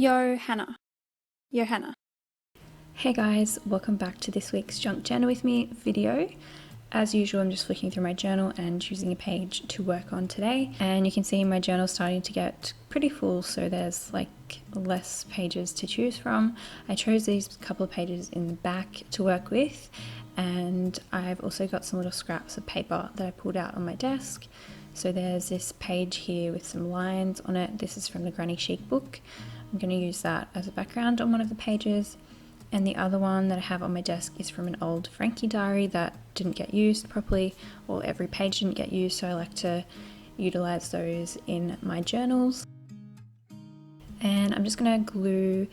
Johanna. Hey guys, welcome back to this week's Junk Journal with Me video. As usual, I'm just flicking through my journal and choosing a page to work on today. And you can see my journal starting to get pretty full, so there's like less pages to choose from. I chose these couple of pages in the back to work with, and I've also got some little scraps of paper that I pulled out on my desk. So there's this page here with some lines on it. This is from the Granny Chic book. I'm going to use that as a background on one of the pages. And the other one that I have on my desk is from an old Frankie diary that didn't get used properly, or every page didn't get used, so I like to utilize those in my journals. And I'm just going to glue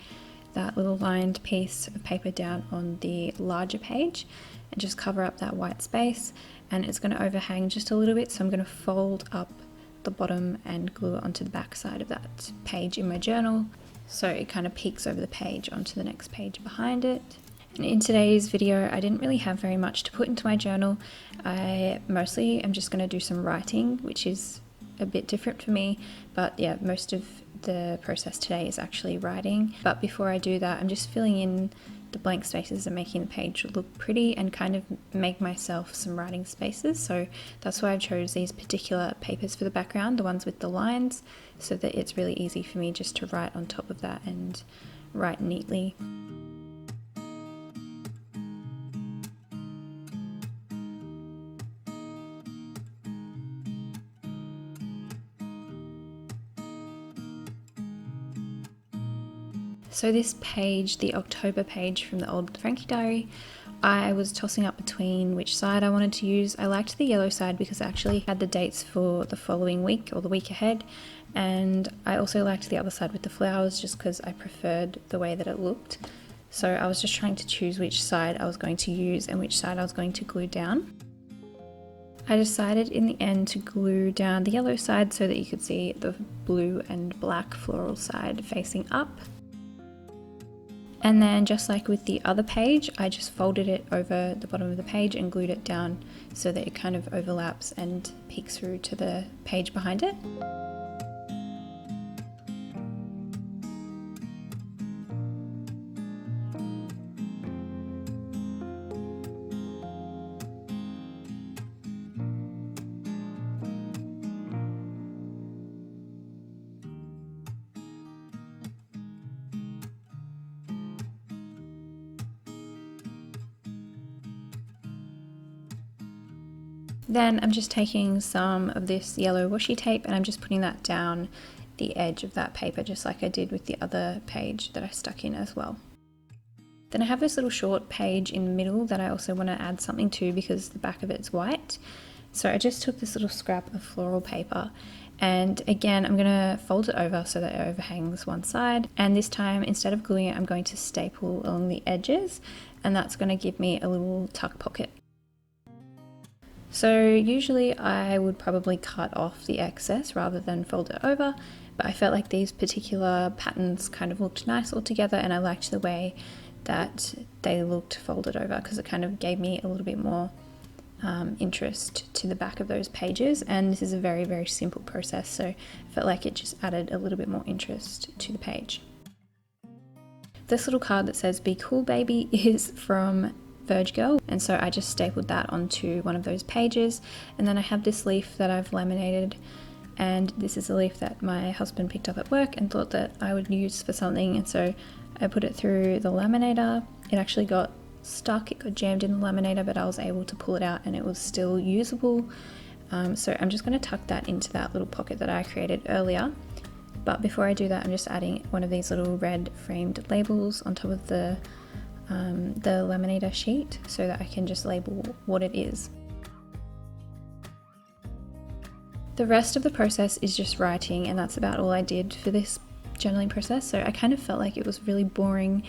that little lined piece of paper down on the larger page and just cover up that white space, and it's going to overhang just a little bit, so I'm going to fold up the bottom and glue it onto the back side of that page in my journal, so it kind of peeks over the page onto the next page behind it. And in today's video, I didn't really have very much to put into my journal. I mostly am just going to do some writing, which is a bit different for me, but yeah, most of the process today is actually writing. But before I do that, I'm just filling in the blank spaces and making the page look pretty and kind of make myself some writing spaces. So that's why I chose these particular papers for the background, the ones with the lines, so that it's really easy for me just to write on top of that and write neatly. So this page, the October page from the old Frankie diary, I was tossing up between which side I wanted to use. I liked the yellow side because it actually had the dates for the following week or the week ahead, and I also liked the other side with the flowers just because I preferred the way that it looked. So I was just trying to choose which side I was going to use and which side I was going to glue down. I decided in the end to glue down the yellow side so that you could see the blue and black floral side facing up. And then just like with the other page, I just folded it over the bottom of the page and glued it down so that it kind of overlaps and peeks through to the page behind it. Then I'm just taking some of this yellow washi tape and I'm just putting that down the edge of that paper, just like I did with the other page that I stuck in as well. Then I have this little short page in the middle that I also want to add something to because the back of it's white. So I just took this little scrap of floral paper, and again I'm going to fold it over so that it overhangs one side, and this time instead of gluing it I'm going to staple along the edges, and that's going to give me a little tuck pocket. So usually I would probably cut off the excess rather than fold it over, but I felt like these particular patterns kind of looked nice all together, and I liked the way that they looked folded over because it kind of gave me a little bit more interest to the back of those pages. And this is a very, very simple process, so I felt like it just added a little bit more interest to the page. This little card that says "Be Cool Baby" is from Verge Girl, and so I just stapled that onto one of those pages. And then I have this leaf that I've laminated, and this is a leaf that my husband picked up at work and thought that I would use for something, and so I put it through the laminator. It actually got stuck, it got jammed in the laminator, but I was able to pull it out and it was still usable. So I'm just going to tuck that into that little pocket that I created earlier. But before I do that, I'm just adding one of these little red framed labels on top of the laminator sheet so that I can just label what it is. The rest of the process is just writing, and that's about all I did for this journaling process. So I kind of felt like it was really boring,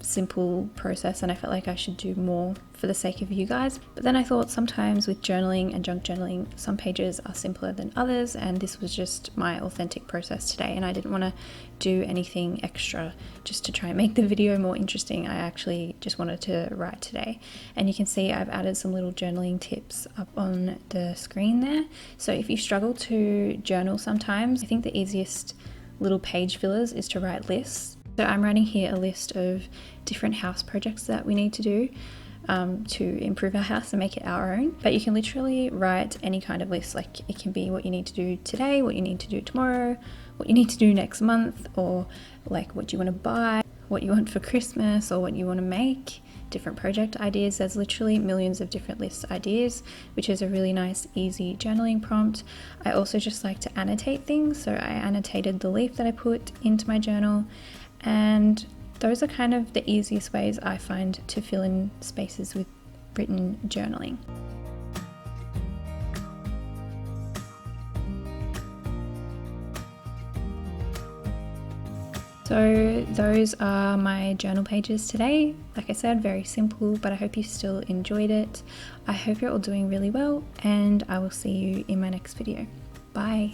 simple process, and I felt like I should do more for the sake of you guys. But then I thought sometimes with journaling and junk journaling, some pages are simpler than others, and this was just my authentic process today, and I didn't want to do anything extra just to try and make the video more interesting. I actually just wanted to write today. And you can see I've added some little journaling tips up on the screen there. So if you struggle to journal sometimes, I think the easiest little page fillers is to write lists. So I'm writing here a list of different house projects that we need to do to improve our house and make it our own. But you can literally write any kind of list. Like it can be what you need to do today, what you need to do tomorrow, what you need to do next month, or like what you want to buy, what you want for Christmas, or what you want to make, different project ideas. There's literally millions of different list ideas, which is a really nice, easy journaling prompt. I also just like to annotate things. So I annotated the leaf that I put into my journal, and those are kind of the easiest ways I find to fill in spaces with written journaling. So those are my journal pages today. Like I said, very simple, but I hope you still enjoyed it. I hope you're all doing really well, and I will see you in my next video. Bye.